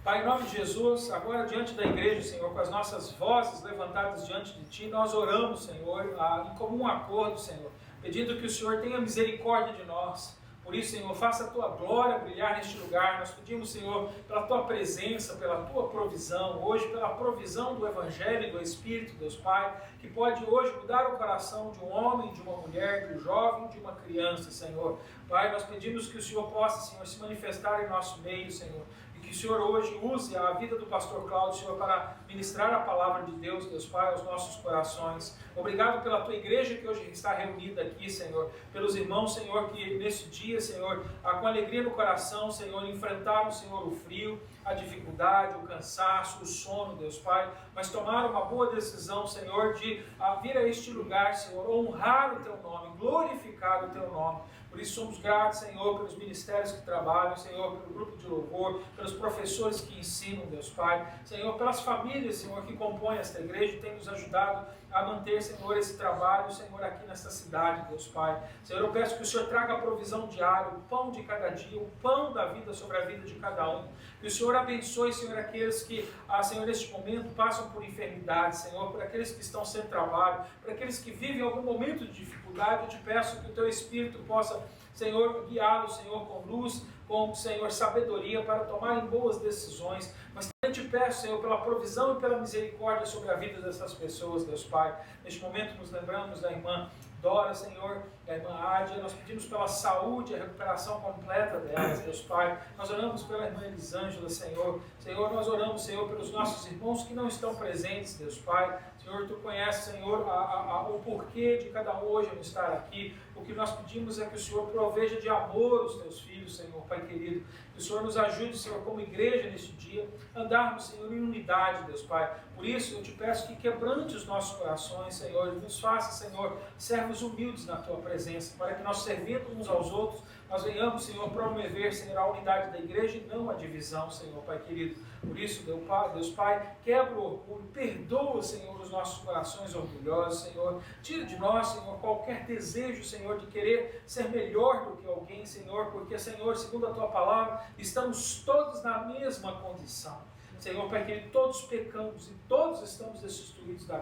Pai, em nome de Jesus, agora diante da igreja, Senhor, com as nossas vozes levantadas diante de Ti, nós oramos, Senhor, em comum acordo, Senhor, pedindo que o Senhor tenha misericórdia de nós. Por isso, Senhor, faça a Tua glória brilhar neste lugar. Nós pedimos, Senhor, pela Tua presença, pela Tua provisão, hoje pela provisão do Evangelho e do Espírito, Deus Pai, que pode hoje mudar o coração de um homem, de uma mulher, de um jovem, de uma criança, Senhor. Pai, nós pedimos que o Senhor possa, Senhor, se manifestar em nosso meio, Senhor, e que o Senhor hoje use a vida do pastor Cláudio, Senhor, para ministrar a palavra de Deus, Deus Pai, aos nossos corações. Obrigado pela Tua igreja que hoje está reunida aqui, Senhor, pelos irmãos, Senhor, que nesse dia, Senhor, com alegria no coração, Senhor, enfrentaram, Senhor, o frio, a dificuldade, o cansaço, o sono, Deus Pai, mas tomaram uma boa decisão, Senhor, de vir a este lugar, Senhor, honrar o Teu nome, glorificar o Teu nome. Por isso somos gratos, Senhor, pelos ministérios que trabalham, Senhor, pelo grupo de louvor, pelos professores que ensinam, Deus Pai, Senhor, pelas famílias, Senhor, que compõem esta igreja e têm nos ajudado a manter, Senhor, esse trabalho, Senhor, aqui nesta cidade, Deus Pai. Senhor, eu peço que o Senhor traga a provisão diária, o pão de cada dia, o pão da vida sobre a vida de cada um. Que o Senhor abençoe, Senhor, aqueles que, Senhor, neste momento passam por enfermidade, Senhor, por aqueles que estão sem trabalho, por aqueles que vivem algum momento de dificuldade. Eu te peço que o Teu Espírito possa, Senhor, guiá-los, Senhor, com luz, com, Senhor, sabedoria para tomarem boas decisões. Mas também te peço, Senhor, pela provisão e pela misericórdia sobre a vida dessas pessoas, Deus Pai. Neste momento nos lembramos da irmã Dora, Senhor, da irmã Ádia, nós pedimos pela saúde e a recuperação completa delas, Deus Pai. Nós oramos pela irmã Elisângela, Senhor. Senhor, nós oramos, Senhor, pelos nossos irmãos que não estão presentes, Deus Pai. Senhor, Tu conheces, Senhor, o porquê de cada um hoje não estar aqui. O que nós pedimos é que o Senhor proveja de amor os Teus filhos, Senhor, Pai querido. Que o Senhor nos ajude, Senhor, como igreja neste dia, a andarmos, Senhor, em unidade, Deus Pai. Por isso, eu te peço que quebrante os nossos corações, Senhor, e nos faça, Senhor, servos humildes na Tua presença, para que nós, servindo uns aos outros, nós venhamos, Senhor, promover, Senhor, a unidade da igreja e não a divisão, Senhor, Pai querido. Por isso, Deus Pai, quebra o orgulho, perdoa, Senhor, os nossos corações orgulhosos, Senhor. Tira de nós, Senhor, qualquer desejo, Senhor, de querer ser melhor do que alguém, Senhor, porque, Senhor, segundo a Tua palavra, estamos todos na mesma condição. Senhor, Pai querido, todos pecamos e todos estamos destituídos da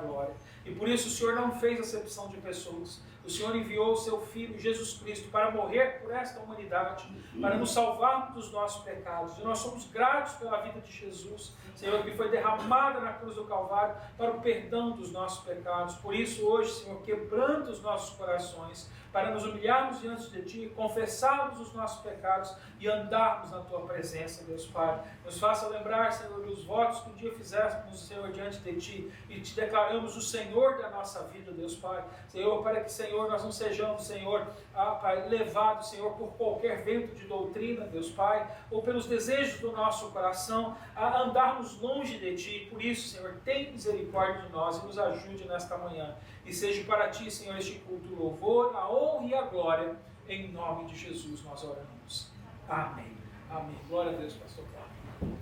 glória. E por isso o Senhor não fez acepção de pessoas. O Senhor enviou o Seu Filho, Jesus Cristo, para morrer por esta humanidade, para nos salvarmos dos nossos pecados. E nós somos gratos pela vida de Jesus, Senhor, que foi derramada na cruz do Calvário para o perdão dos nossos pecados. Por isso hoje, Senhor, quebranta os nossos corações, para nos humilharmos diante de Ti, confessarmos os nossos pecados e andarmos na Tua presença, Deus Pai. Nos faça lembrar, Senhor, dos votos que um dia fizemos, Senhor, diante de Ti, e Te declaramos o Senhor da nossa vida, Deus Pai. Senhor, para que, Senhor, nós não sejamos, Senhor, Pai, levados, Senhor, por qualquer vento de doutrina, Deus Pai, ou pelos desejos do nosso coração, a andarmos longe de Ti. Por isso, Senhor, tem misericórdia de nós e nos ajude nesta manhã. E seja para Ti, Senhor, este culto, o louvor, a honra e a glória. Em nome de Jesus nós oramos. Amém. Amém. Glória a Deus, pastor Cláudio.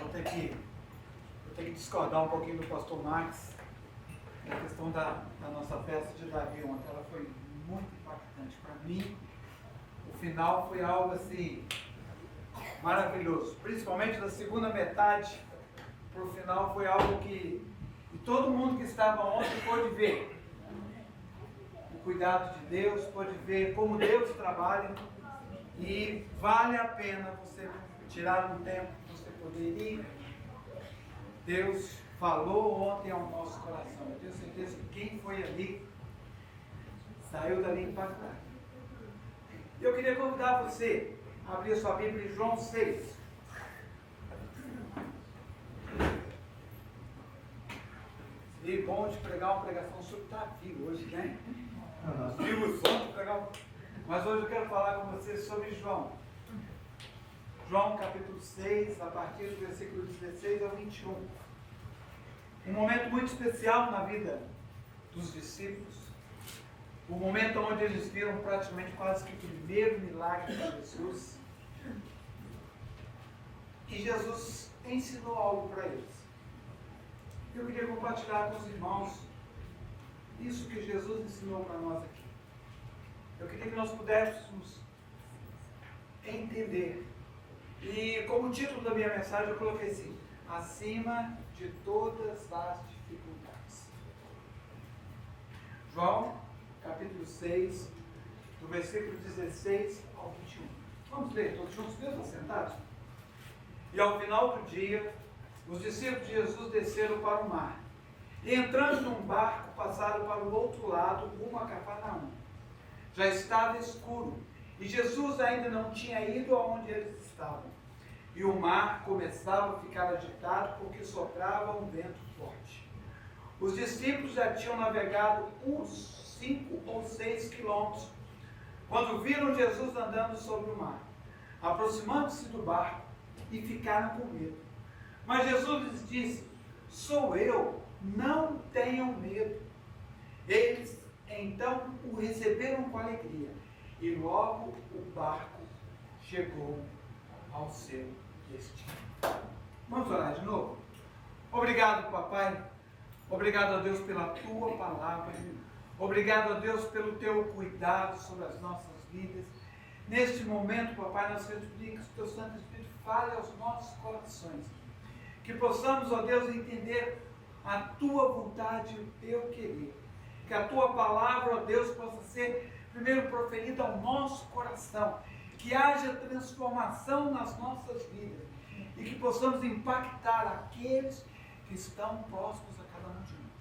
Vou ter que discordar um pouquinho do pastor Max na questão da nossa festa de Davi ontem. Ela foi muito impactante. Para mim, o final foi algo assim maravilhoso. Principalmente da segunda metade para o final foi algo que todo mundo que estava ontem pôde ver. O cuidado de Deus, pôde ver como Deus trabalha. E vale a pena você tirar um tempo para você poder ir. Deus falou ontem ao nosso coração. Eu tenho certeza que quem foi ali saiu dali impactado. Eu queria convidar você a abrir a sua Bíblia em João 6. Seria bom de pregar uma pregação sobre Davi hoje, né? Nós vimos ontem pregar. Mas hoje eu quero falar com vocês sobre João. João capítulo 6, a partir do versículo 16 ao 21. Um momento muito especial na vida dos discípulos. O momento onde eles viram praticamente quase que o primeiro milagre de Jesus. E Jesus ensinou algo para eles. Eu queria compartilhar com os irmãos isso que Jesus ensinou para nós aqui. Eu queria que nós pudéssemos entender. E como título da minha mensagem eu coloquei assim: acima de todas as dificuldades. João, capítulo 6, do versículo 16 ao 21. Vamos ler todos juntos, mesmo sentados? E ao final do dia, os discípulos de Jesus desceram para o mar. E entrando num barco, passaram para o outro lado, rumo a Cafarnaum. Já estava escuro, e Jesus ainda não tinha ido aonde eles estavam. E o mar começava a ficar agitado, porque soprava um vento forte. Os discípulos já tinham navegado uns 5 ou 6 quilômetros, quando viram Jesus andando sobre o mar, aproximando-se do barco, e ficaram com medo. Mas Jesus lhes disse: sou eu, não tenham medo. Eles então o receberam com alegria, e logo o barco chegou ao seu destino. Vamos orar de novo? Obrigado, papai. Obrigado a Deus pela tua palavra. Obrigado a Deus pelo teu cuidado sobre as nossas vidas. Neste momento, papai, nós queremos pedir que o teu Santo Espírito fale aos nossos corações. Que possamos, ó Deus, entender a tua vontade e o teu querer. Que a tua palavra, ó Deus, possa ser primeiro proferida ao nosso coração. Que haja transformação nas nossas vidas. E que possamos impactar aqueles que estão próximos a cada um de nós.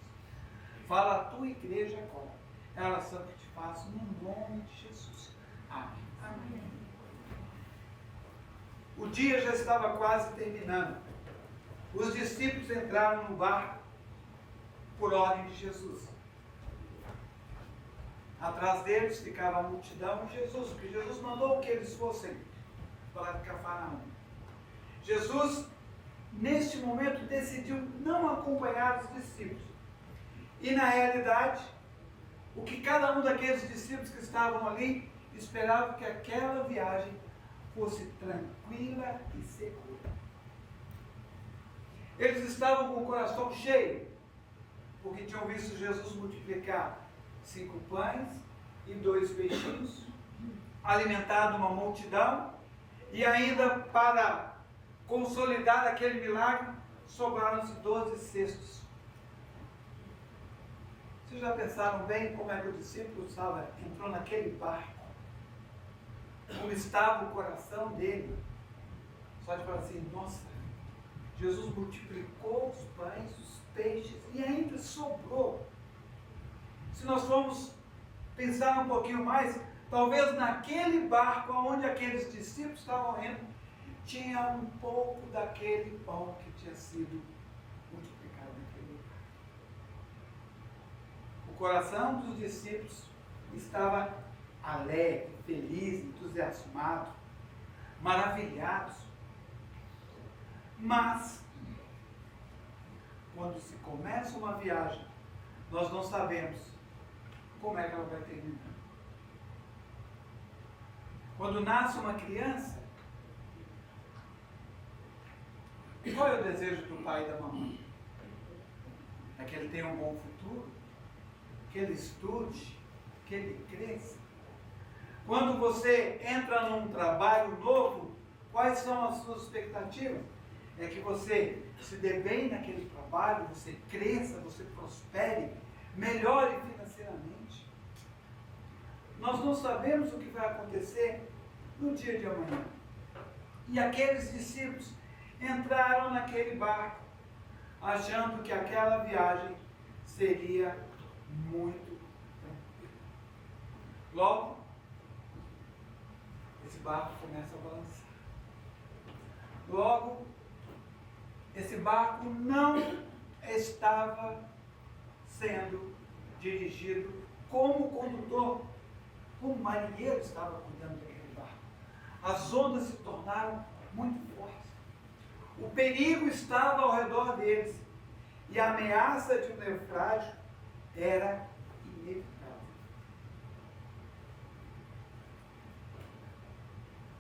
Fala a tua igreja agora. É a oração que te faço no nome de Jesus. Amém. Amém. O dia já estava quase terminando. Os discípulos entraram no barco por ordem de Jesus. Atrás deles ficava a multidão e Jesus, porque Jesus mandou que eles fossem para Cafarnaum. Jesus, neste momento, decidiu não acompanhar os discípulos. E na realidade, o que cada um daqueles discípulos que estavam ali esperava que aquela viagem fosse tranquila e segura. Eles estavam com o coração cheio, porque tinham visto Jesus multiplicar 5 pães e 2 peixinhos, alimentado uma multidão, e ainda para consolidar aquele milagre, sobraram-se 12 cestos. Vocês já pensaram bem como é que o discípulo entrou naquele barco? Como estava o coração dele? Só de falar assim: nossa, Jesus multiplicou os pães, os peixes, e ainda sobrou. Se nós formos pensar um pouquinho mais, talvez naquele barco onde aqueles discípulos estavam indo, tinha um pouco daquele pão que tinha sido multiplicado naquele lugar. O coração dos discípulos estava alegre, feliz, entusiasmado, maravilhados. Mas, quando se começa uma viagem, nós não sabemos como é que ela vai terminar. Quando nasce uma criança, qual é o desejo do pai e da mamãe? É que ele tenha um bom futuro, que ele estude, que ele cresça. Quando você entra num trabalho novo, quais são as suas expectativas? É que você se dê bem naquele trabalho, você cresça, você prospere, melhore financeiramente. Nós não sabemos o que vai acontecer no dia de amanhã. E aqueles discípulos entraram naquele barco, achando que aquela viagem seria muito tranquila. Logo, esse barco começa a balançar. Logo, esse barco não estava sendo dirigido como condutor, como marinheiro estava cuidando daquele barco. As ondas se tornaram muito fortes. O perigo estava ao redor deles e a ameaça de um naufrágio era inevitável.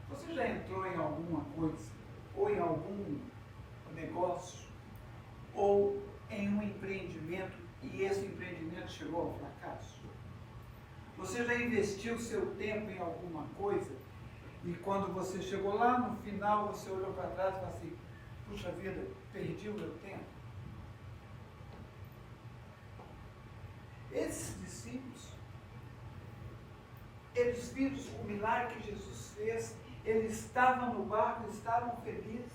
Você já entrou em alguma coisa, ou em algum negócio, ou em um empreendimento e esse empreendimento chegou ao fracasso? Você já investiu seu tempo em alguma coisa e quando você chegou lá no final, você olhou para trás e falou assim, puxa vida, perdi o meu tempo? Esses discípulos, eles viram o milagre que Jesus fez, eles estavam no barco, estavam felizes,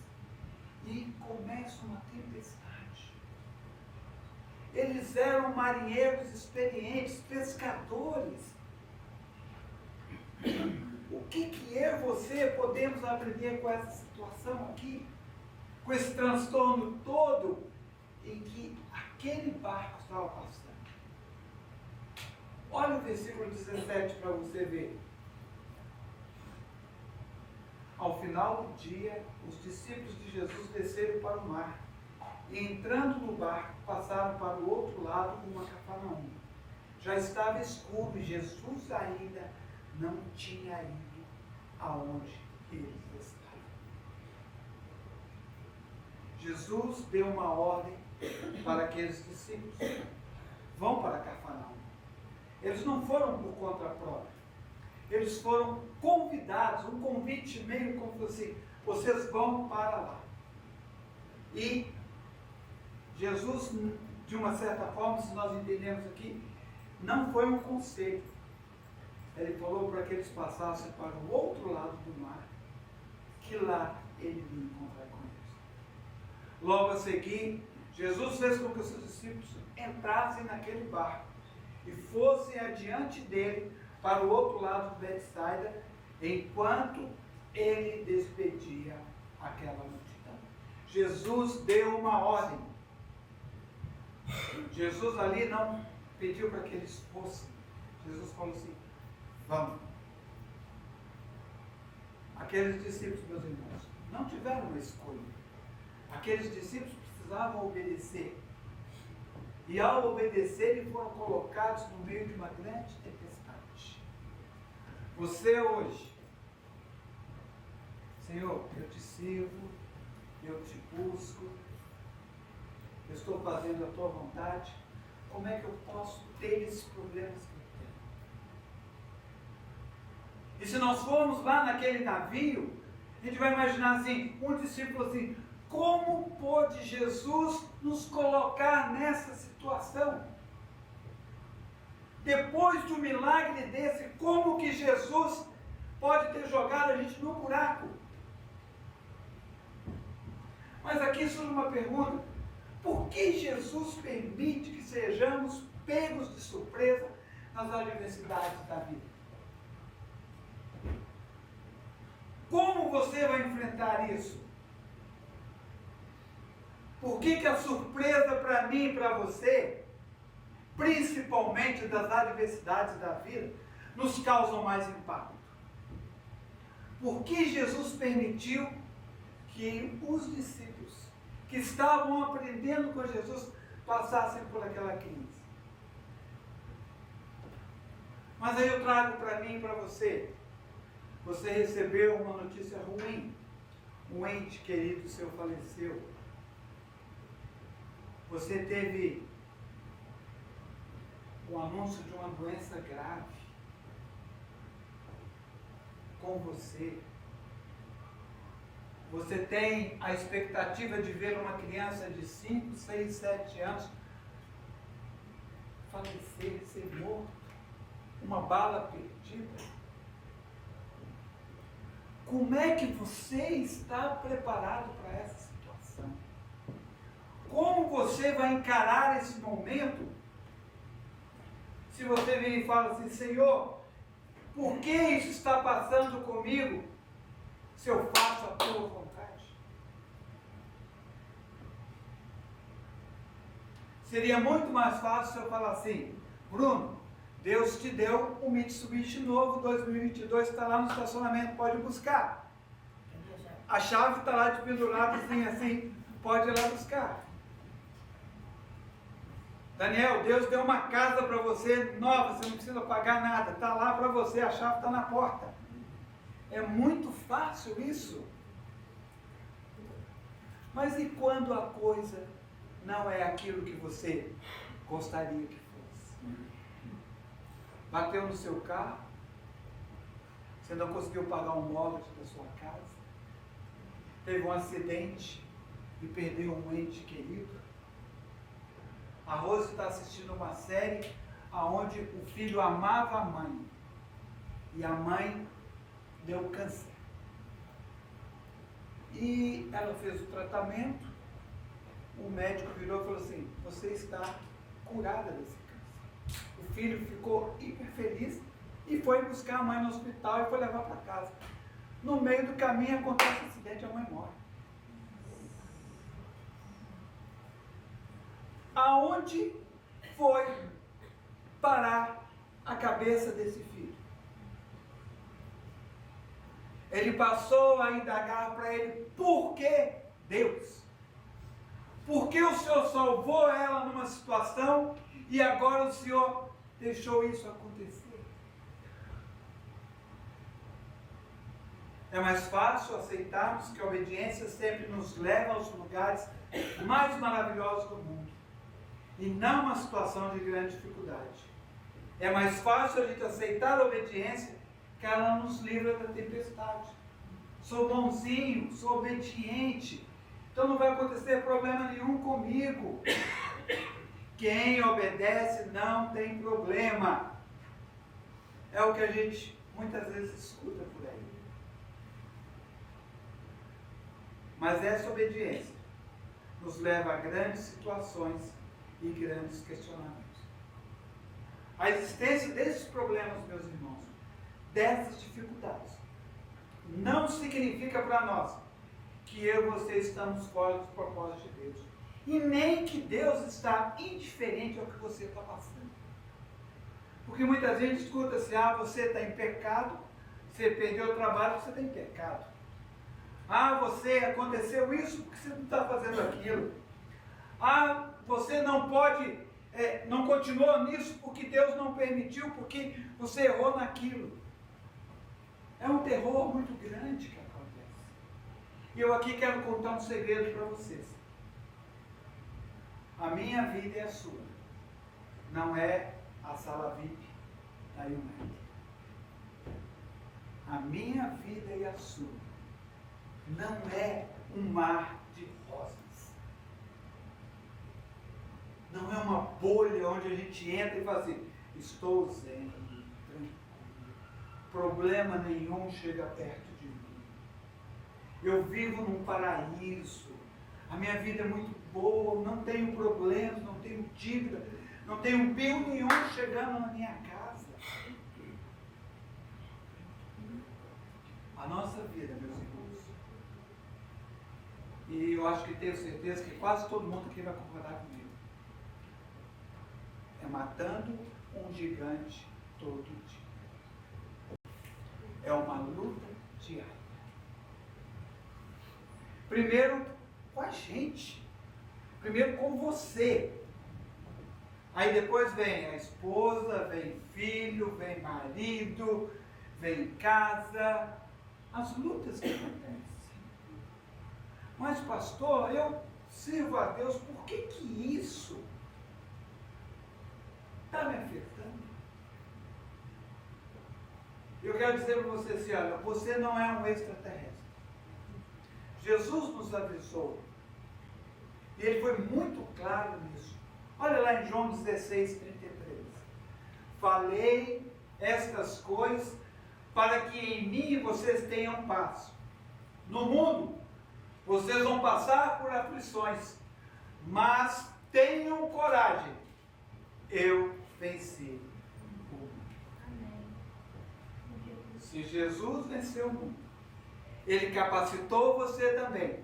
e começa uma tempestade. Eles eram marinheiros experientes, pescadores. O que eu e você podemos aprender com essa situação aqui? Com esse transtorno todo em que aquele barco estava passando. Olha o versículo 17 para você ver. Ao final do dia, os discípulos de Jesus desceram para o mar e, entrando no barco, passaram para o outro lado rumo a Cafarnaum. Já estava escuro e Jesus ainda não tinha ido aonde eles estavam. Jesus deu uma ordem para aqueles discípulos: vão para Cafarnaum. Eles não foram por conta própria. Eles foram convidados, um convite meio como assim, vocês vão para lá. E Jesus, de uma certa forma, se nós entendemos aqui, não foi um conselho. Ele falou para que eles passassem para o outro lado do mar, que lá ele ia encontrar com eles. Logo a seguir, Jesus fez com que os seus discípulos entrassem naquele barco e fossem adiante dele para o outro lado de Betsaida, enquanto ele despedia aquela multidão. Jesus deu uma ordem. Jesus ali não pediu para que eles fossem. Jesus falou assim, vamos. Aqueles discípulos, meus irmãos, não tiveram uma escolha. Aqueles discípulos precisavam obedecer. E ao obedecerem foram colocados no meio de uma grande tempestade. Você hoje, Senhor, eu te sirvo, eu te busco, eu estou fazendo a tua vontade, como é que eu posso ter esses problemas que eu tenho? E se nós formos lá naquele navio, a gente vai imaginar assim, um discípulo assim, como pôde Jesus nos colocar nessa situação? Depois de um milagre desse, como que Jesus pode ter jogado a gente no buraco? Mas aqui surge uma pergunta: por que Jesus permite que sejamos pegos de surpresa nas adversidades da vida? Como você vai enfrentar isso? Por que a surpresa para mim e para você, principalmente das adversidades da vida, nos causam mais impacto? Por que Jesus permitiu que os discípulos que estavam aprendendo com Jesus passassem por aquela crise? Mas aí eu trago para mim e para você. Você recebeu uma notícia ruim. Um ente querido seu faleceu. Você teve o anúncio de uma doença grave com você. Você tem a expectativa de ver uma criança de 5, 6, 7 anos falecer, ser morto, uma bala perdida. Como é que você está preparado para essa situação? Como você vai encarar esse momento? Se você vem e fala assim, Senhor, por que isso está passando comigo? Se eu faço a tua vontade. Seria muito mais fácil se eu falar assim, Bruno, Deus te deu um Mitsubishi novo, 2022, está lá no estacionamento, pode buscar. A chave está lá de pendurada assim, pode ir lá buscar. Daniel, Deus deu uma casa para você nova, você não precisa pagar nada, está lá para você, a chave está na porta. É muito fácil isso. Mas e quando a coisa não é aquilo que você gostaria que fosse. Bateu no seu carro, você não conseguiu pagar um mortgage da sua casa, teve um acidente e perdeu um ente querido. A Rose está assistindo uma série onde o filho amava a mãe e a mãe deu câncer. E ela fez o tratamento, o médico virou e falou assim: você está curada desse câncer. O filho ficou hiper feliz e foi buscar a mãe no hospital e foi levar para casa. No meio do caminho acontece um acidente e a mãe morre. Aonde foi parar a cabeça desse filho? Ele passou a indagar para ele: por que Deus? Por que o Senhor salvou ela numa situação e agora o Senhor deixou isso acontecer? É mais fácil aceitarmos que a obediência sempre nos leva aos lugares mais maravilhosos do mundo e não uma situação de grande dificuldade. É mais fácil a gente aceitar a obediência, que ela nos livra da tempestade. Sou bonzinho, sou obediente, então não vai acontecer problema nenhum comigo. Quem obedece não tem problema. É o que a gente muitas vezes escuta por aí. Mas essa obediência nos leva a grandes situações e grandes questionamentos. A existência desses problemas, meus irmãos, dessas dificuldades, não significa para nós que eu e você estamos fora dos propósitos de Deus. E nem que Deus está indiferente ao que você está passando. Porque muita gente escuta assim: ah, você está em pecado, você perdeu o trabalho, você está em pecado. Ah, você aconteceu isso porque você não está fazendo aquilo. Ah, você não pode, não continua nisso porque Deus não permitiu, porque você errou naquilo. É um terror muito grande que acontece. E eu aqui quero contar um segredo para vocês. A minha vida e a sua não é a sala VIP da United. A minha vida e a sua não é um mar de rosas. Não é uma bolha onde a gente entra e fala assim: estou zen, tranquilo, problema nenhum chega perto de mim. Eu vivo num paraíso, a minha vida é muito boa, não tenho problemas, não tenho dívida, não tenho bill nenhum chegando na minha casa. A nossa vida, meus irmãos, e eu acho que tenho certeza que quase todo mundo aqui vai concordar comigo, é matando um gigante todo dia. É uma luta diária. Primeiro com a gente. Primeiro com você. Aí depois vem a esposa, vem filho, vem marido, vem casa. As lutas que acontecem. Mas pastor, eu sirvo a Deus, por que isso está me afetando? Eu quero dizer para você assim: olha, você não é um extraterrestre. Jesus nos avisou. E ele foi muito claro nisso. Olha lá em João 16, 33. Falei estas coisas para que em mim vocês tenham paz. No mundo, vocês vão passar por aflições, mas tenham coragem. Eu venci o mundo. Se Jesus venceu o mundo, Ele capacitou você também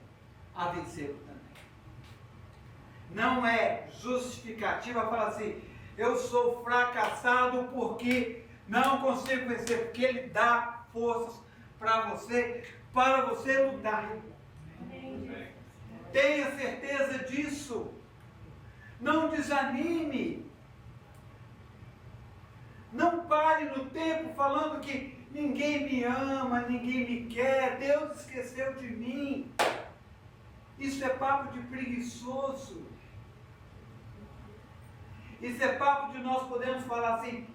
a vencê-lo também. Não é justificativa falar assim: eu sou fracassado porque não consigo vencer, porque Ele dá forças para você lutar. Tenha certeza disso. Não desanime. Não pare no tempo falando que ninguém me ama, ninguém me quer, Deus esqueceu de mim. Isso é papo de preguiçoso. Isso é papo de nós podemos falar assim,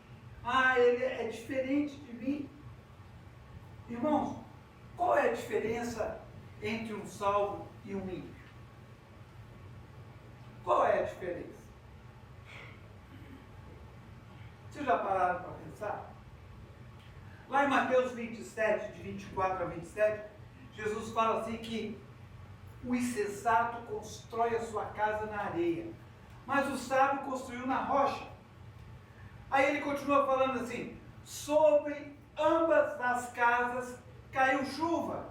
ele é diferente de mim. Irmãos, qual é a diferença entre um salvo e um ímpio? Qual é a diferença? Vocês já pararam para pensar? Lá em Mateus 27, de 24 a 27, Jesus fala assim que o insensato constrói a sua casa na areia, mas o sábio construiu na rocha. Aí ele continua falando assim, sobre ambas as casas caiu chuva,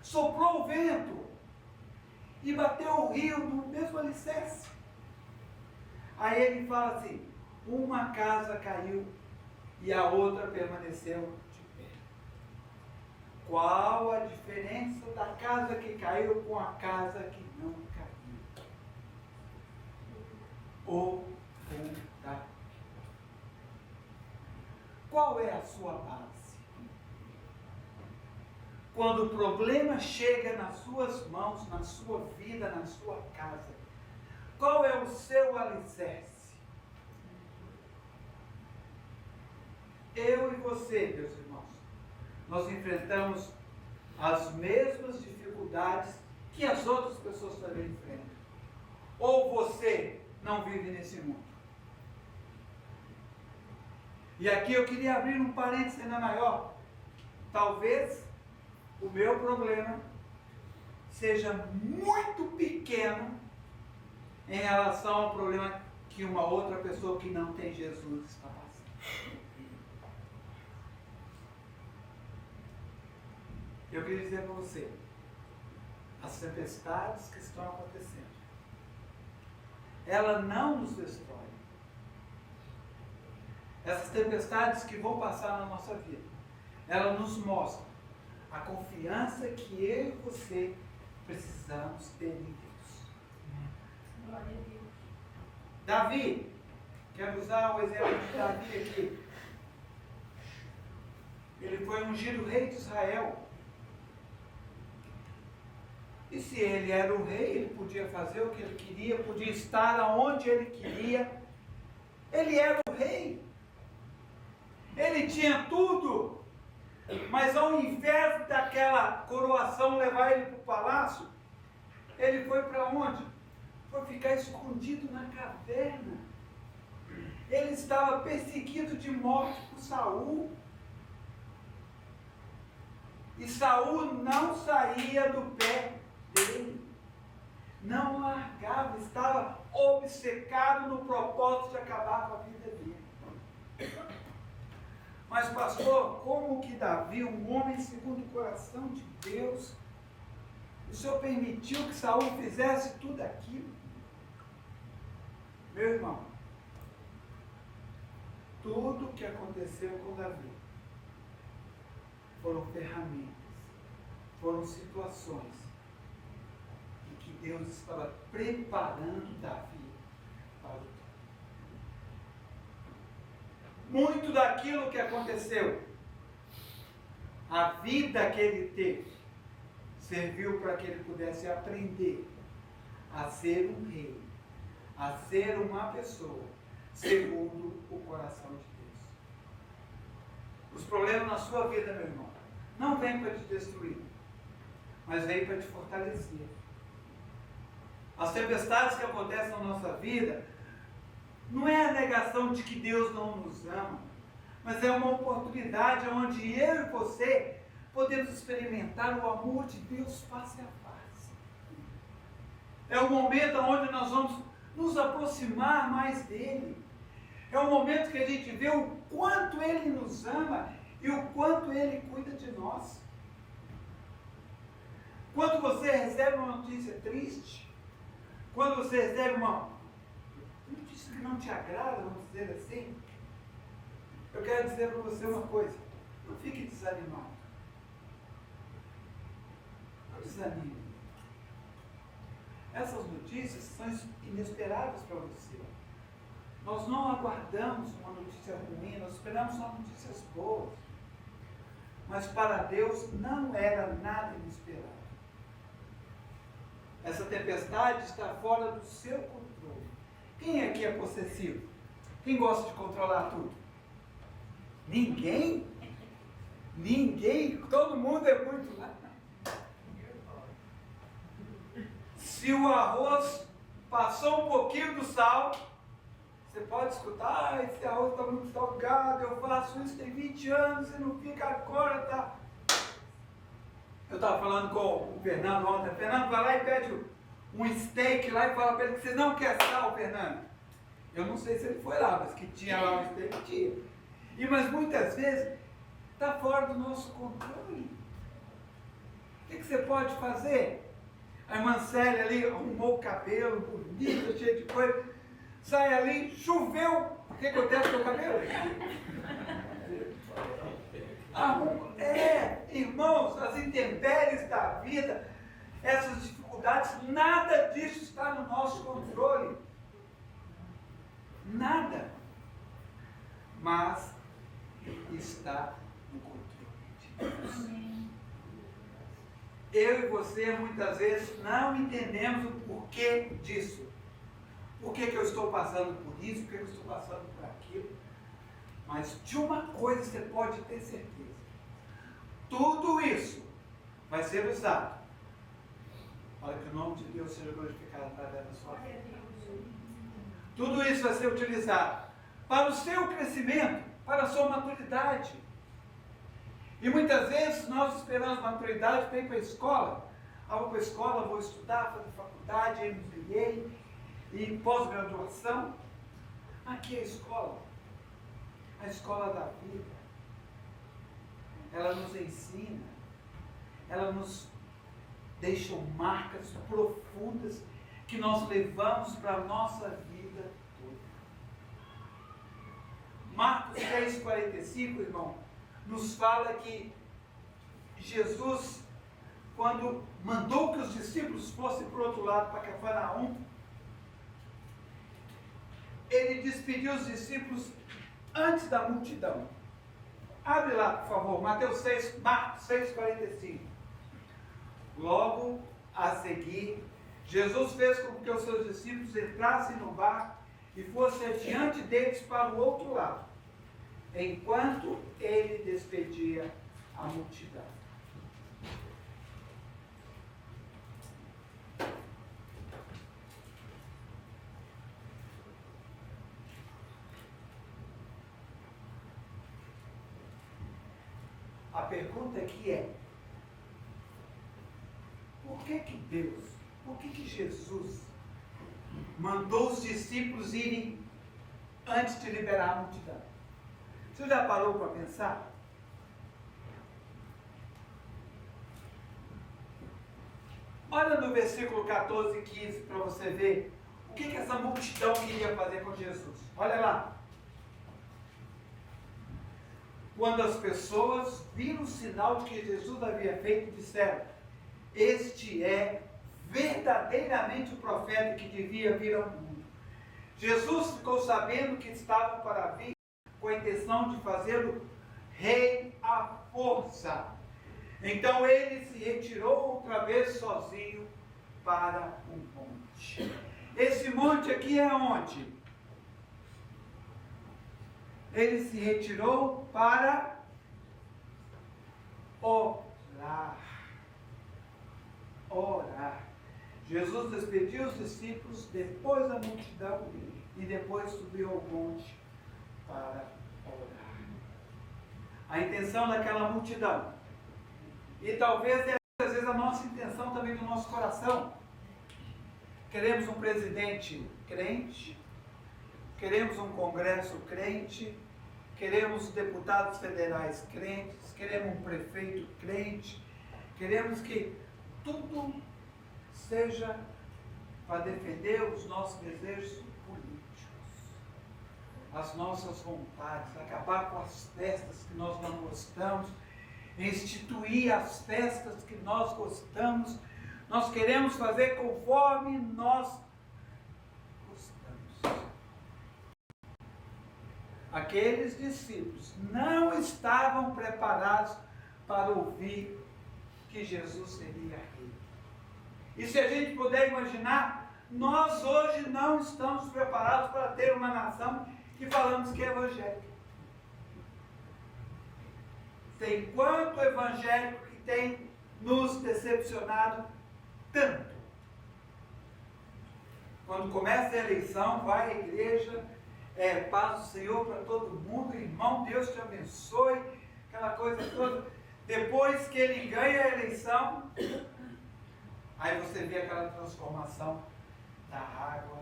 soprou o vento e bateu o rio no mesmo alicerce. Aí ele fala assim, uma casa caiu e a outra permaneceu de pé. Qual a diferença da casa que caiu com a casa que não caiu? O fundamento. Qual é a sua base? Quando o problema chega nas suas mãos, na sua vida, na sua casa, qual é o seu alicerce? Eu e você, meus irmãos, nós enfrentamos as mesmas dificuldades que as outras pessoas também enfrentam. Ou você não vive nesse mundo? E aqui eu queria abrir um parênteses ainda maior. Talvez o meu problema seja muito pequeno em relação ao problema que uma outra pessoa que não tem Jesus está passando. Eu queria dizer para você, as tempestades que estão acontecendo, ela não nos destrói. Essas tempestades que vão passar na nossa vida, ela nos mostra a confiança que eu e você precisamos ter em Deus. Glória a Deus. Davi, quero usar o exemplo de Davi aqui. Ele foi ungido rei de Israel. E se ele era o rei, ele podia fazer o que ele queria, podia estar aonde ele queria. Ele era o rei. Ele tinha tudo. Mas ao invés daquela coroação levar ele para o palácio, ele foi para onde? Foi ficar escondido na caverna. Ele estava perseguido de morte por Saul. E Saul não saía do pé dele, não largava, estava obcecado no propósito de acabar com a vida dele. Mas pastor, como que Davi, um homem segundo o coração de Deus, o Senhor permitiu que Saul fizesse tudo aquilo? Meu irmão, tudo o que aconteceu com Davi foram ferramentas, foram situações em que Deus estava preparando Davi para o tempo. Muito daquilo que aconteceu, a vida que ele teve, serviu para que ele pudesse aprender a ser um rei, a ser uma pessoa segundo o coração de Deus. Os problemas na sua vida, meu irmão, não vêm para te destruir, mas vêm para te fortalecer. As tempestades que acontecem na nossa vida não é a negação de que Deus não nos ama, mas é uma oportunidade onde eu e você podemos experimentar o amor de Deus face a face. É um momento onde nós vamos nos aproximar mais dele. É um momento que a gente vê o quanto ele nos ama e o quanto ele cuida de nós. Quando você recebe uma notícia triste, quando você recebe uma notícia que não te agrada, vamos dizer assim, eu quero dizer para você uma coisa: não fique desanimado. Não desanime. Essas notícias são inesperadas para você. Nós não aguardamos uma notícia ruim, nós esperamos só notícias boas. Mas para Deus não era nada inesperado. Essa tempestade está fora do seu controle. Quem aqui é possessivo? Quem gosta de controlar tudo? Ninguém? Ninguém? Todo mundo é muito lá. Se o arroz passou um pouquinho do sal, você pode escutar, esse arroz está muito salgado, eu faço isso tem 20 anos e não fica agora, tá? Eu estava falando com o Fernando ontem. Fernando, vai lá e pede um steak lá e fala para ele que você não quer sal, Fernando. Eu não sei se ele foi lá, mas que tinha lá um steak, tinha. Mas muitas vezes está fora do nosso controle. O que você pode fazer? A irmã Célia ali arrumou o cabelo, bonita, cheio de coisa. Sai ali, choveu. O que acontece com o cabelo? Irmãos, as intempéries da vida, essas dificuldades, nada disso está no nosso controle. Nada. Mas está no controle de Deus. Eu e você, muitas vezes, não entendemos o porquê disso. Por que eu estou passando por isso? Por que eu estou passando por aquilo? Mas de uma coisa você pode ter certeza. Tudo isso vai ser usado para que o nome de Deus seja glorificado através da sua vida. Tudo isso vai ser utilizado para o seu crescimento, para a sua maturidade. E muitas vezes nós esperamos maturidade para ir para a escola. Vou para a escola, vou estudar, fazer faculdade, MBA e pós-graduação. Aqui é a escola da vida. Ela nos ensina, ela nos deixa marcas profundas que nós levamos para a nossa vida toda. Marcos 6,45, irmão, nos fala que Jesus, quando mandou que os discípulos fossem para o outro lado, para Cafarnaum, ele despediu os discípulos antes da multidão. Abre lá, por favor, Marcos 6,45. Logo a seguir, Jesus fez com que os seus discípulos entrassem no barco e fossem adiante deles para o outro lado, enquanto ele despedia a multidão. A pergunta aqui é: por que Deus, por que Jesus mandou os discípulos irem antes de liberar a multidão? Você já parou para pensar? Olha no versículo 14 e 15 para você ver o que essa multidão queria fazer com Jesus. Olha lá. Quando as pessoas viram o sinal que Jesus havia feito, disseram: este é verdadeiramente o profeta que devia vir ao mundo. Jesus ficou sabendo que estavam para vir com a intenção de fazê-lo rei à força. Então ele se retirou outra vez sozinho para um monte. Esse monte aqui é onde? Ele se retirou para orar. Jesus despediu os discípulos depois da multidão e depois subiu ao monte para orar. A intenção daquela multidão, e talvez às vezes a nossa intenção também do nosso coração, queremos um presidente crente, queremos um congresso crente, queremos deputados federais crentes, queremos um prefeito crente, queremos que tudo seja para defender os nossos desejos políticos, as nossas vontades, acabar com as festas que nós não gostamos, instituir as festas que nós gostamos. Nós queremos fazer conforme nós gostamos. Aqueles discípulos não estavam preparados para ouvir que Jesus seria rei. E se a gente puder imaginar, Nós hoje não estamos preparados para ter uma nação que falamos que é evangélica. Tem quanto evangélico que tem nos decepcionado tanto. Quando começa a eleição, vai à igreja, paz do Senhor para todo mundo, irmão, Deus te abençoe, aquela coisa toda. Depois que ele ganha a eleição, aí você vê aquela transformação da água.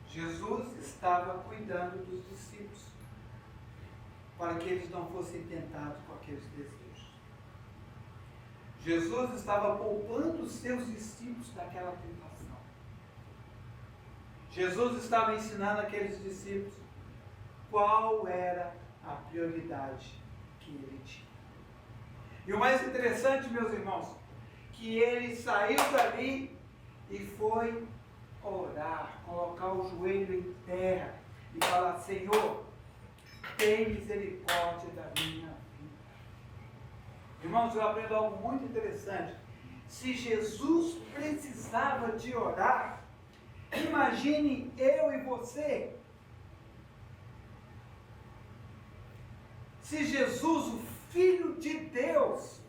Jesus estava cuidando dos discípulos, para que eles não fossem tentados com aqueles desejos. Jesus estava poupando os seus discípulos daquela tentação. Jesus estava ensinando aqueles discípulos qual era a prioridade que ele tinha. E o mais interessante, meus irmãos, que ele saiu dali e foi orar, colocar o joelho em terra e falar: Senhor, tem misericórdia da minha vida. Irmãos, eu aprendo algo muito interessante. Se Jesus precisava de orar, imagine eu e você. Se Jesus, o Filho de Deus,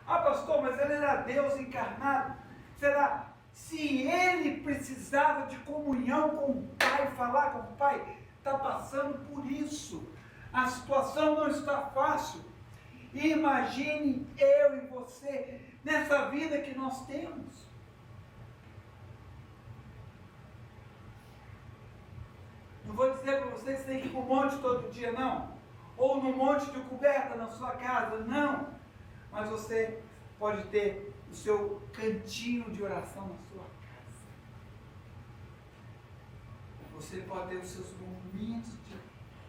pastor, mas ele era Deus encarnado. Será? Se ele precisava de comunhão com o Pai, falar com o Pai, está passando por isso. A situação não está fácil. Imagine eu e você nessa vida que nós temos. Não vou dizer para vocês que tem que ir para o monte todo dia, não. Ou no monte de coberta na sua casa, não. Mas você pode ter o seu cantinho de oração na sua casa. Você pode ter os seus momentos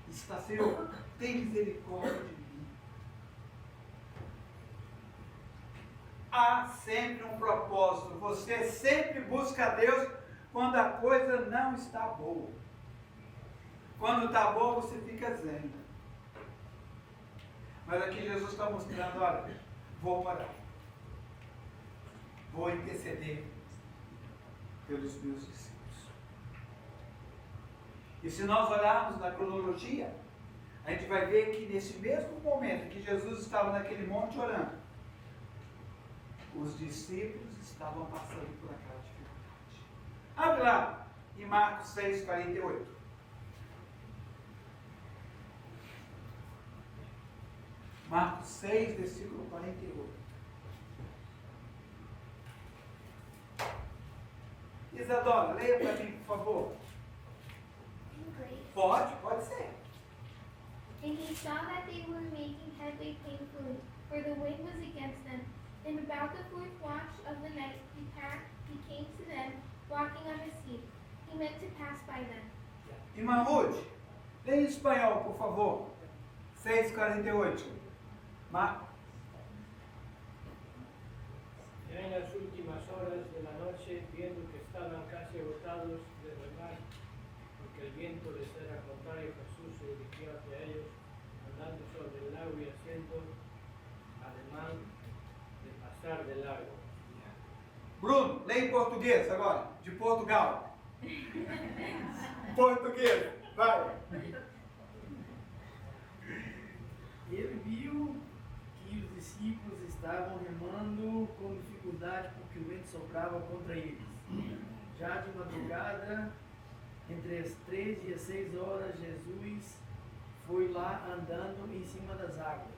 de estar: Senhor, tem misericórdia de mim. Há sempre um propósito. Você sempre busca a Deus quando a coisa não está boa. Quando está boa, você fica zen. Mas aqui Jesus está mostrando: olha, vou orar. Vou interceder pelos meus discípulos. E se nós olharmos na cronologia, a gente vai ver que nesse mesmo momento que Jesus estava naquele monte orando, os discípulos estavam passando por aquela dificuldade. Abre lá em Marcos 6, 48. Marcos 6, versículo 48. Isadora, leia para mim, por favor. Pode ser. And he saw that they were making headway painfully, for the wind was against them. And about the fourth watch of the night he came to them, walking on the sea. He meant to pass by them. Irmã Ruth, leia em espanhol, por favor. 6:48. Ya en las últimas horas de la noche, viendo que estaban casi agotados de remar, porque el viento les era contrario, Jesús se dirigió hacia ellos, andando sobre el lago y haciendo ademán de pasar de largo. Bruno, leia em português agora, de Portugal. Português, vai. Ele viu que os discípulos estavam remando com dificuldade porque o vento soprava contra eles. Já de madrugada, entre as 3 e as 6 horas, Jesus foi lá andando em cima das águas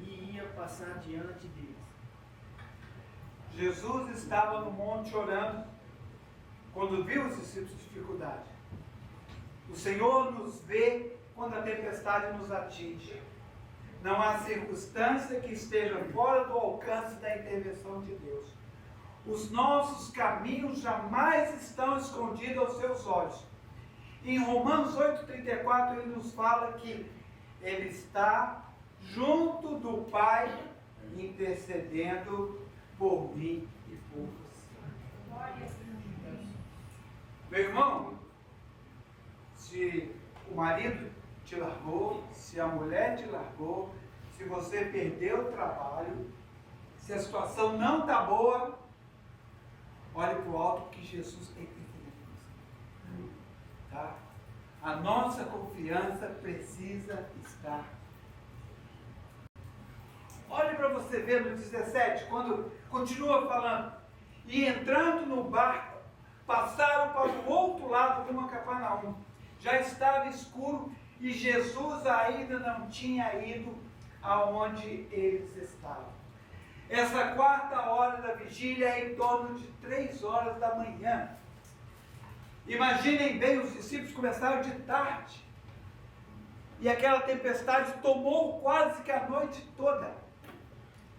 e ia passar diante deles. Jesus estava no monte orando quando viu os discípulos de dificuldade. O Senhor nos vê quando a tempestade nos atinge. Não há circunstância que esteja fora do alcance da intervenção de Deus. Os nossos caminhos jamais estão escondidos aos seus olhos. Em Romanos 8,34 ele nos fala que ele está junto do Pai, intercedendo por mim e por você. Meu irmão, se o marido te largou, se a mulher te largou, se você perdeu o trabalho, Se a situação não está boa, olhe para o alto que Jesus tem interferência em você. Tá? A nossa confiança precisa estar. Olhe para você ver no 17, quando continua falando. E entrando no barco, passaram para o outro lado de uma Cafarnaum. Já estava escuro e Jesus ainda não tinha ido aonde eles estavam. Essa quarta hora da vigília é em torno de 3 horas da manhã. Imaginem bem, os discípulos começaram de tarde. E aquela tempestade tomou quase que a noite toda.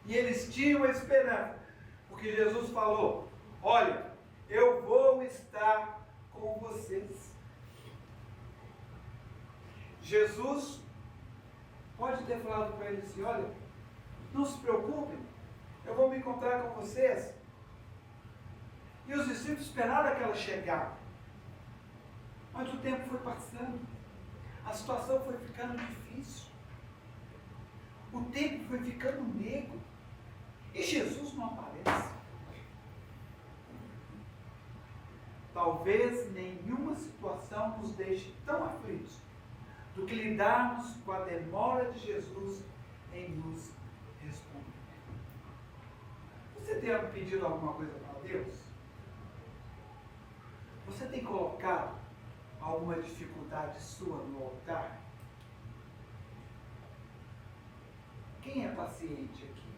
E eles tinham esperança. Porque Jesus falou, olha, eu vou estar com vocês. Jesus pode ter falado para eles assim, olha, não se preocupem, eu vou me encontrar com vocês. E os discípulos esperaram aquela chegada. Mas o tempo foi passando. A situação foi ficando difícil. O tempo foi ficando negro. E Jesus não aparece. Talvez nenhuma situação nos deixe tão aflitos do que lidarmos com a demora de Jesus em nos responder. Você tem pedido alguma coisa para Deus? Você tem colocado alguma dificuldade sua no altar? Quem é paciente aqui?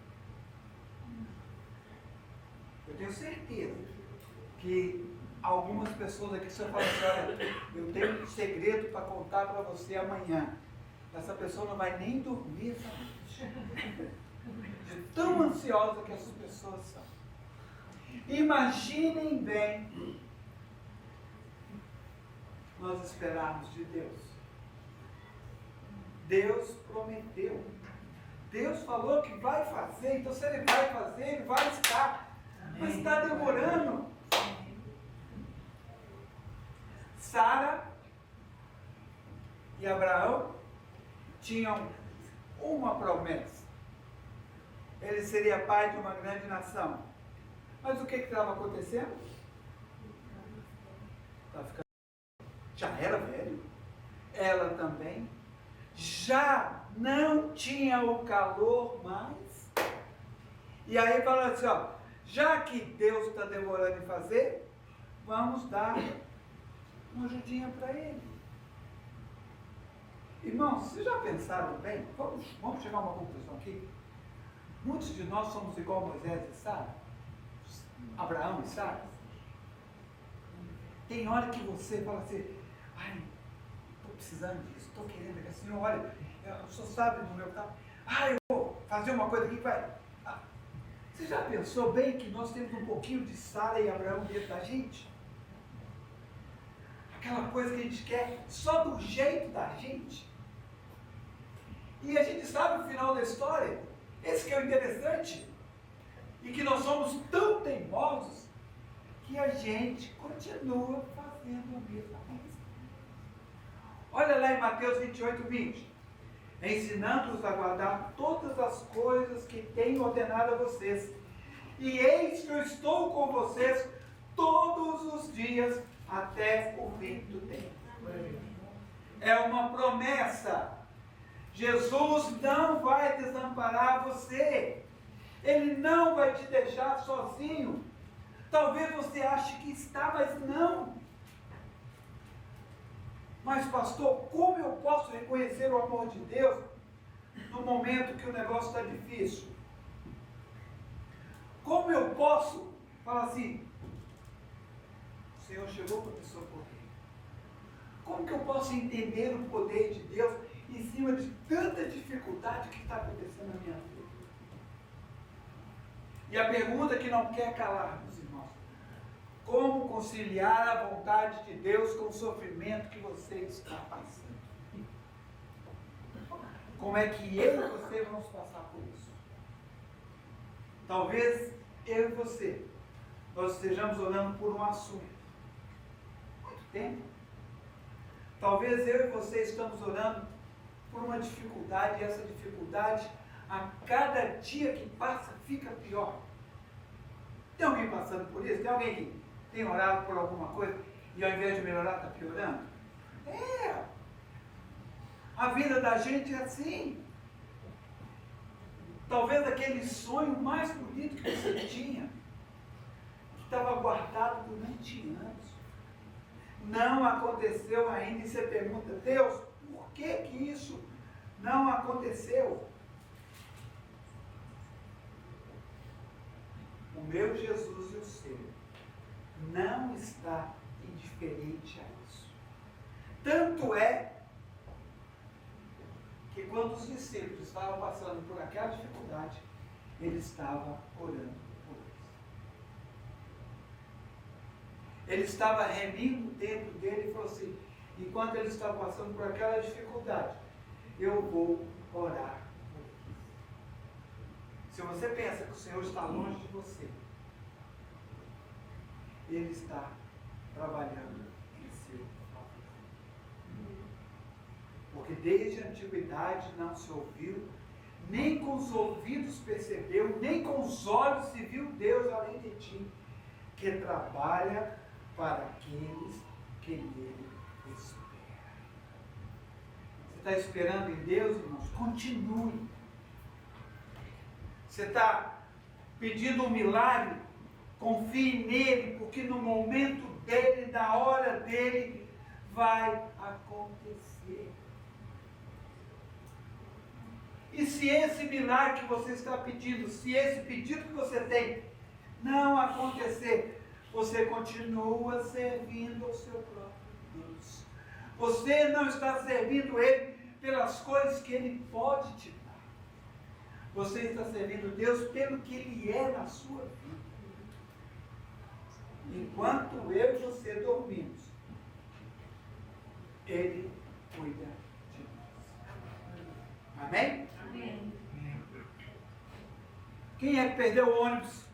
Eu tenho certeza que algumas pessoas aqui, se eu falar assim, olha, eu tenho um segredo para contar para você amanhã. Essa pessoa não vai nem dormir essa noite. De tão ansiosa que essas pessoas são. Imaginem bem nós esperarmos de Deus. Deus prometeu. Deus falou que vai fazer, então se Ele vai fazer, Ele vai estar. Mas está demorando. Sara e Abraão tinham uma promessa. Ele seria pai de uma grande nação. Mas o que estava acontecendo? Estava ficando... Já era velho. Ela também. Já não tinha o calor mais. E aí fala assim, ó, já que Deus está demorando em fazer, vamos dar uma ajudinha para ele. Irmãos, vocês já pensaram bem? Vamos chegar a uma conclusão aqui. Muitos de nós somos igual Moisés e Sara, Abraão e Sara. Tem hora que você fala assim, ai, estou precisando disso, estou querendo aqui, Senhor, olha, o Senhor sabe do meu caso. Eu vou fazer uma coisa aqui que vai... Você já pensou bem que nós temos um pouquinho de Sara e Abraão dentro da gente? Aquela coisa que a gente quer só do jeito da gente. E a gente sabe o final da história. Esse que é o interessante. E que nós somos tão teimosos que a gente continua fazendo a mesma coisa. Olha lá em Mateus 28, 20. Ensinando-os a guardar todas as coisas que tenho ordenado a vocês. E eis que eu estou com vocês todos os dias até o fim do tempo. É uma promessa. Jesus não vai desamparar você. Ele não vai te deixar sozinho. Talvez você ache que está, mas não. Mas pastor, como eu posso reconhecer o amor de Deus no momento que o negócio está difícil? Como eu posso falar assim, o Senhor chegou para me socorrer? Como que eu posso entender o poder de Deus em cima de tanta dificuldade que está acontecendo na minha vida? E a pergunta que não quer calar, meus irmãos, como conciliar a vontade de Deus com o sofrimento que você está passando? Como é que eu e você vamos passar por isso? Talvez eu e você, nós estejamos orando por um assunto. Muito tempo. Talvez eu e você estamos orando por uma dificuldade, e essa dificuldade, a cada dia que passa, fica pior. Tem alguém passando por isso? Tem alguém que tem orado por alguma coisa e ao invés de melhorar está piorando? É! A vida da gente é assim. Talvez aquele sonho mais bonito que você tinha, que estava guardado durante anos, não aconteceu ainda, e você pergunta, Deus, por que isso não aconteceu? O meu Jesus e o seu não está indiferente a isso. Tanto é que quando os discípulos estavam passando por aquela dificuldade, ele estava orando por eles. Ele estava remindo dentro dele e falou assim, enquanto ele estava passando por aquela dificuldade, eu vou orar por eles. Se você pensa que o Senhor está longe de você, Ele está trabalhando em seu favor. Porque desde a antiguidade não se ouviu, nem com os ouvidos percebeu, nem com os olhos se viu Deus além de ti, que trabalha para aqueles que nele esperam. Você está esperando em Deus, irmãos? Continue. Você está pedindo um milagre? Confie nele, porque no momento dele, na hora dele, vai acontecer. E se esse milagre que você está pedindo, se esse pedido que você tem não acontecer, você continua servindo ao seu próprio Deus. Você não está servindo Ele pelas coisas que Ele pode te dar. Você está servindo Deus pelo que Ele é na sua vida. Enquanto eu e você dormimos, Ele cuida de nós. Amém? Amém. Quem é que perdeu o ônibus?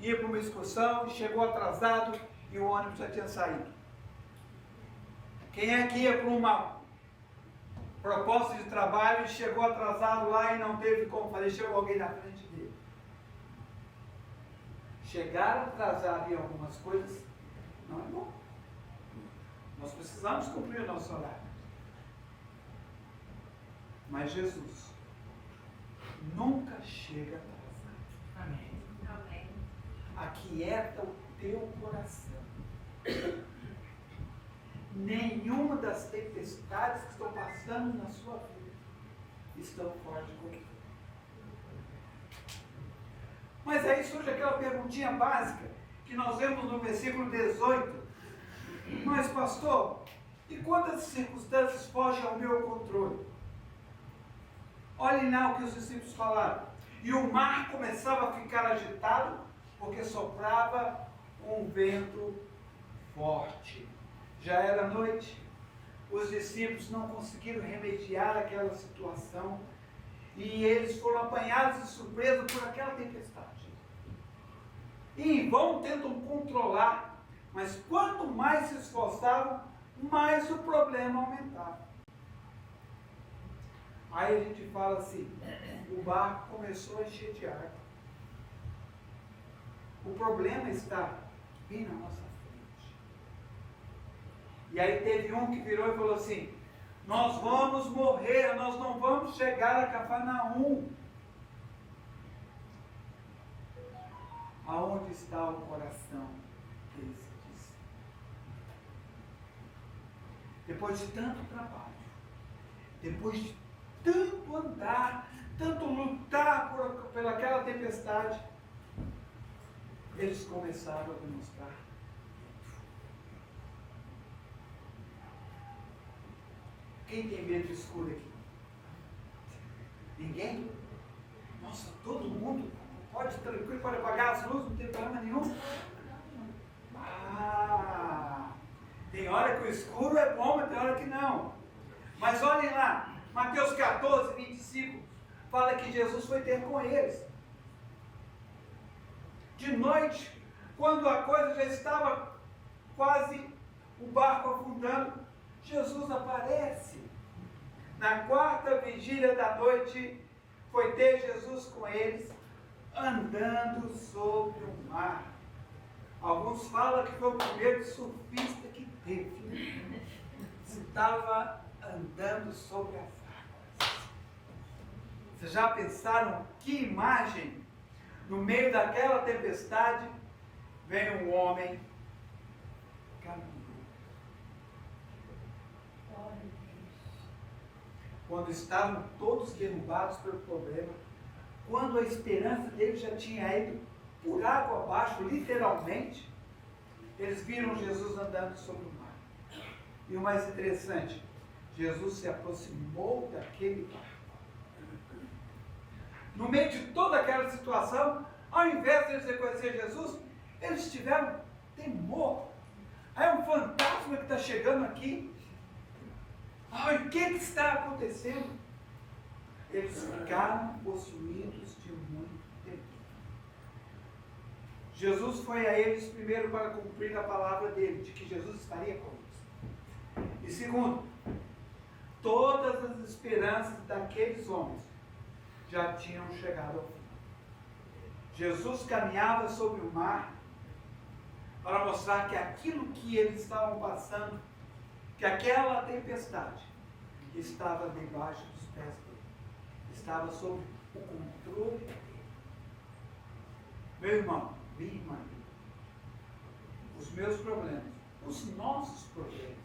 Ia para uma excursão, chegou atrasado e o ônibus já tinha saído. Quem é que ia para uma proposta de trabalho e chegou atrasado lá e não teve como fazer, chegou alguém na frente dele? Chegar atrasado em algumas coisas não é bom. Nós precisamos cumprir o nosso horário. Mas Jesus nunca chega atrasado. Amém. Amém. Aquieta o teu coração. Nenhuma das tempestades que estão passando na sua vida estão fora de controle. Mas aí surge aquela perguntinha básica que nós vemos no versículo 18. Mas pastor, e quando as circunstâncias fogem ao meu controle? Olhem lá o que os discípulos falaram. E o mar começava a ficar agitado, porque soprava um vento forte. Já era noite, os discípulos não conseguiram remediar aquela situação e eles foram apanhados de surpresa por aquela tempestade. E em vão tentam controlar, mas quanto mais se esforçavam, mais o problema aumentava. Aí a gente fala assim, o barco começou a encher de água. O problema está bem na nossa frente. E aí teve um que virou e falou assim, nós vamos morrer, nós não vamos chegar a Cafarnaum. Aonde está o coração desse discípulo? Depois de tanto trabalho, depois de tanto andar, tanto lutar por aquela tempestade, eles começaram a demonstrar. Quem tem medo de escuro aqui? Ninguém? Nossa, todo mundo pode tranquilo, pode apagar as luzes, não tem problema nenhum. Tem hora que o escuro é bom, mas tem hora que não. Mas olhem lá, Mateus 14, 25, fala que Jesus foi ter com eles. De noite, quando a coisa já estava quase o barco afundando, Jesus aparece. Na quarta vigília da noite, foi ter Jesus com eles. andando sobre o mar. Alguns falam que foi o primeiro surfista que teve. Estava andando sobre as águas. Vocês já pensaram que imagem? No meio daquela tempestade, vem um homem caminhando. Quando estavam todos derrubados pelo problema, quando a esperança deles já tinha ido por água abaixo, literalmente, eles viram Jesus andando sobre o mar. E o mais interessante, Jesus se aproximou daquele barco. No meio de toda aquela situação, ao invés de eles reconhecer Jesus, eles tiveram temor. Aí é um fantasma que está chegando aqui. Ai, o que está acontecendo? Eles ficaram possuídos de muito temor. Jesus foi a eles primeiro para cumprir a palavra dele, de que Jesus estaria com eles. E segundo, todas as esperanças daqueles homens já tinham chegado ao fim. Jesus caminhava sobre o mar para mostrar que aquilo que eles estavam passando, que aquela tempestade estava debaixo dos pés dele, estava sob o controle dele. Meu irmão, minha irmã, os meus problemas, os nossos problemas,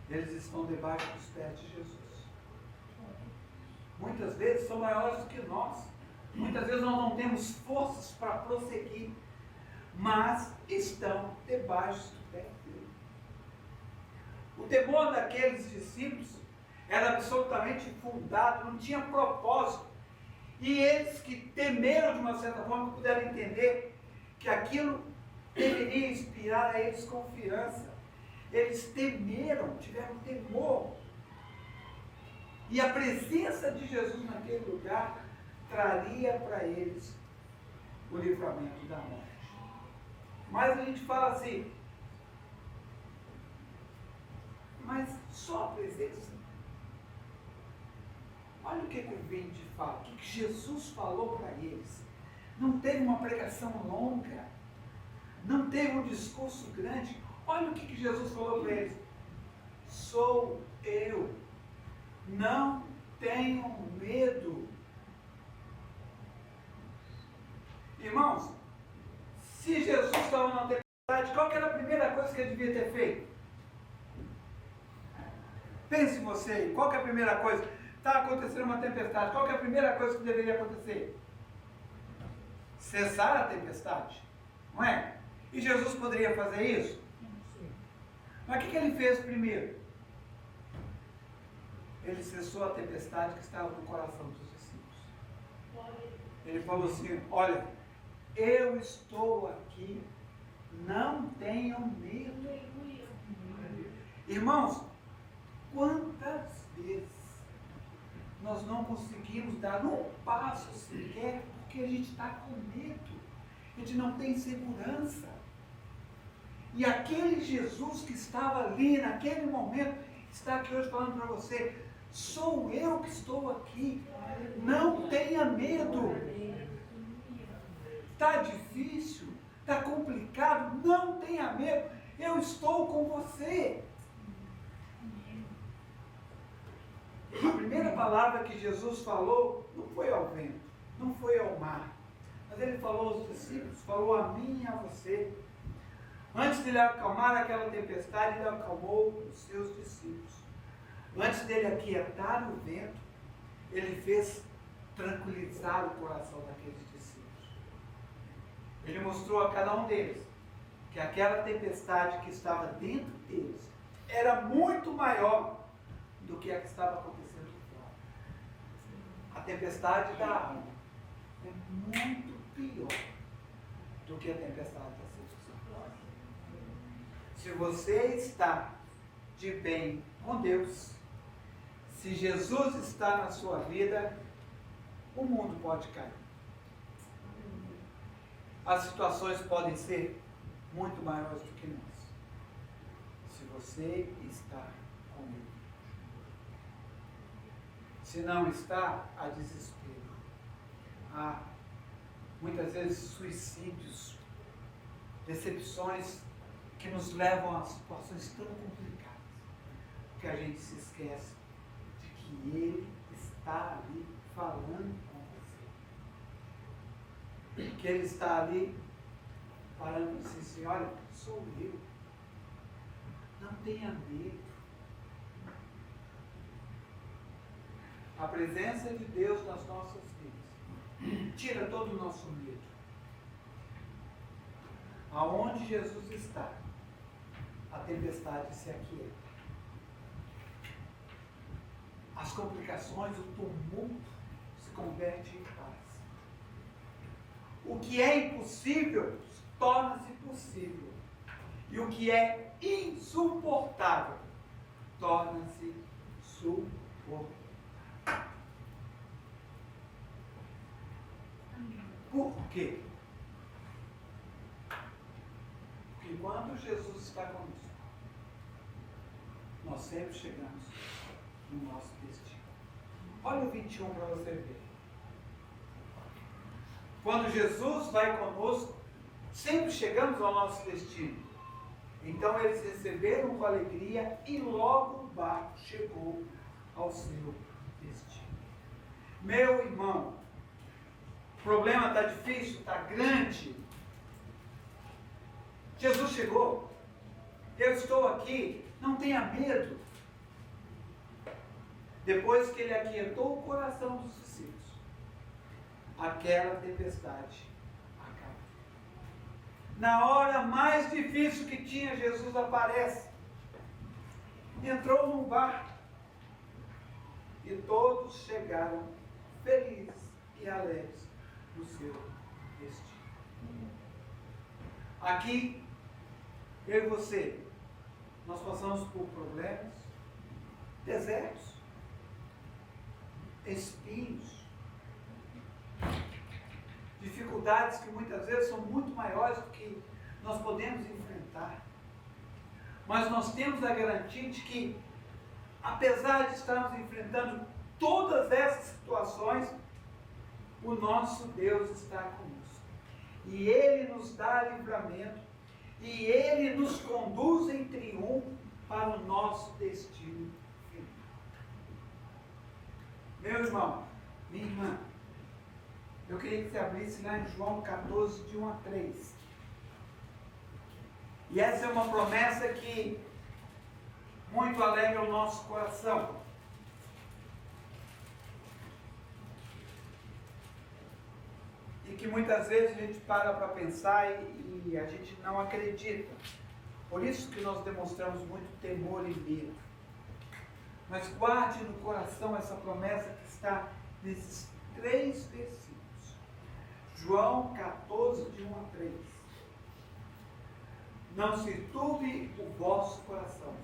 eles estão debaixo dos pés de Jesus. Muitas vezes são maiores do que nós. Muitas vezes nós não temos forças para prosseguir, mas estão debaixo do pé dele. O temor daqueles discípulos era absolutamente infundado, não tinha propósito. E eles que temeram de uma certa forma, puderam entender que aquilo deveria inspirar a eles confiança. Eles temeram, tiveram temor. E a presença de Jesus naquele lugar traria para eles o livramento da morte. Mas a gente fala assim, mas só a presença. Olha o que o 20 fala, o que Jesus falou para eles. Não teve uma pregação longa, não teve um discurso grande. Olha o que Jesus falou para eles. Sou eu. Não tenham medo. Irmãos, se Jesus estava na tempestade, qual que era a primeira coisa que ele devia ter feito? Pense você, qual que é a primeira coisa? Está acontecendo uma tempestade, qual que é a primeira coisa que deveria acontecer? Cessar a tempestade, não é? E Jesus poderia fazer isso? Mas o que ele fez primeiro? Ele cessou a tempestade que estava no coração dos discípulos. Ele falou assim, olha, eu estou aqui, não tenham medo. Irmãos, quantas vezes nós não conseguimos dar um passo sequer porque a gente está com medo, a gente não tem segurança. E aquele Jesus que estava ali naquele momento, está aqui hoje falando para você, sou eu que estou aqui, não tenha medo. Está difícil, está complicado, não tenha medo, eu estou com você. A primeira palavra que Jesus falou não foi ao vento, não foi ao mar, mas ele falou aos discípulos, falou a mim e a você. Antes de ele acalmar aquela tempestade, ele acalmou os seus discípulos. Antes dele aquietar o vento, ele fez tranquilizar o coração daqueles discípulos. Ele mostrou a cada um deles que aquela tempestade que estava dentro deles era muito maior do que a que estava acontecendo fora. A tempestade da alma é muito pior do que a tempestade da sedução. Se você está de bem com Deus, se Jesus está na sua vida, o mundo pode cair. As situações podem ser muito maiores do que nós. Se você está com Ele. Se não está, há desespero, há muitas vezes suicídios, decepções que nos levam a situações tão complicadas, que a gente se esquece de que Ele está ali falando com você. Que Ele está ali falando assim, olha, sou eu. Não tenha medo. A presença de Deus nas nossas vidas tira todo o nosso medo. Aonde Jesus está, a tempestade se aquieta. As complicações, o tumulto se converte em paz. O que é impossível torna-se possível. E o que é insuportável torna-se suportável. Por quê? Porque quando Jesus está conosco, nós sempre chegamos no nosso destino. Olha o 21 para você ver. Quando Jesus vai conosco, sempre chegamos ao nosso destino. Então eles receberam com alegria e logo o barco chegou ao seu destino. Meu irmão, o problema está difícil, está grande. Jesus chegou. Eu estou aqui, não tenha medo. Depois que ele aquietou o coração dos discípulos, aquela tempestade acaba. Na hora mais difícil que tinha, Jesus aparece. Entrou num barco. E todos chegaram felizes e alegres no seu destino. Aqui, eu e você, nós passamos por problemas, desertos, espinhos, dificuldades que muitas vezes são muito maiores do que nós podemos enfrentar. Mas nós temos a garantia de que, apesar de estarmos enfrentando todas essas situações, o nosso Deus está conosco. E Ele nos dá livramento, e Ele nos conduz em triunfo para o nosso destino final. Meu irmão, minha irmã, eu queria que você abrisse lá em João 14, de 1 a 3. E essa é uma promessa que muito alegra o nosso coração. E que muitas vezes a gente para pensar e a gente não acredita. Por isso que nós demonstramos muito temor e medo. Mas guarde no coração essa promessa que está nesses 3 versículos. João 14, de 1 a 3. Não se turbe o vosso coração.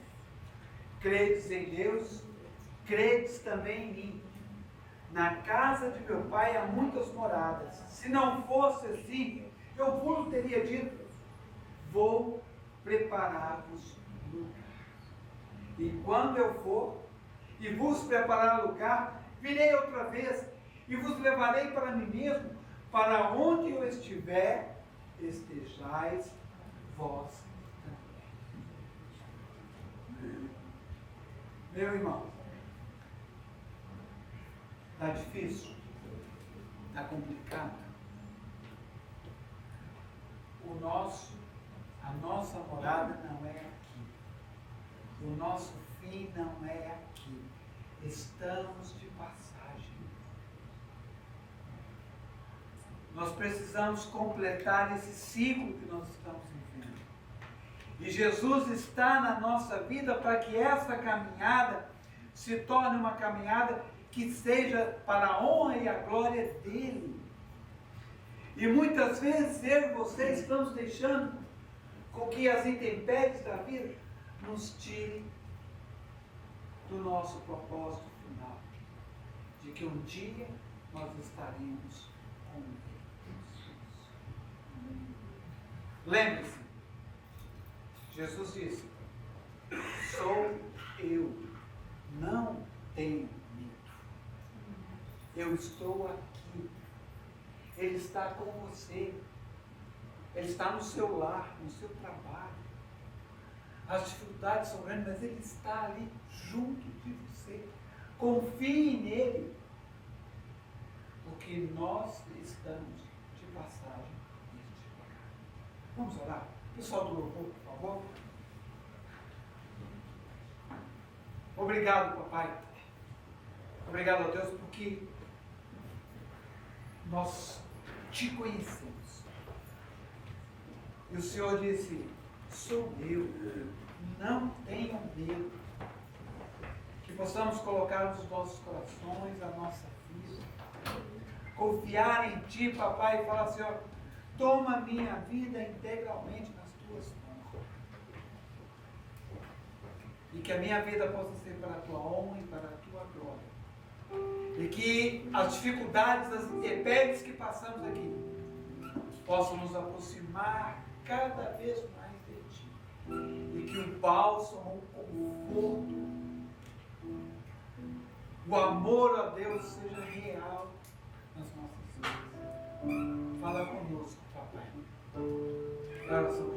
Credes em Deus, credes também em mim. Na casa de meu pai há muitas moradas. Se não fosse assim, eu vos teria dito: vou preparar-vos lugar. E quando eu for e vos preparar lugar, virei outra vez e vos levarei para mim mesmo, para onde eu estiver, estejais vós também. Meu irmão, está difícil? Está complicado? A nossa morada não é aqui. O nosso fim não é aqui. Estamos de passagem. Nós precisamos completar esse ciclo que nós estamos vivendo. E Jesus está na nossa vida para que essa caminhada se torne uma caminhada que seja para a honra e a glória dele. E muitas vezes eu e você estamos deixando com que as intempéries da vida nos tirem do nosso propósito final, de que um dia nós estaremos com Jesus. Lembre-se, Jesus disse: sou eu, não tenho medo. Eu estou aqui. Ele está com você. Ele está no seu lar, no seu trabalho. As dificuldades são grandes, mas Ele está ali junto de você. Confie nele. Porque nós estamos de passagem neste lugar. Vamos orar? Pessoal do louvor, por favor. Obrigado, papai. Obrigado a Deus, porque nós te conhecemos. E o Senhor disse, sou eu, não tenham medo. Que possamos colocar nos nossos corações a nossa vida. Confiar em Ti, papai, e falar, Senhor, toma a minha vida integralmente nas Tuas mãos. E que a minha vida possa ser para a Tua honra e para a Tua glória. E que as dificuldades, as intempéries que passamos aqui, possam nos aproximar cada vez mais de Ti. E que o bálsamo, o conforto, o amor a Deus seja real nas nossas vidas. Fala conosco, papai. Oração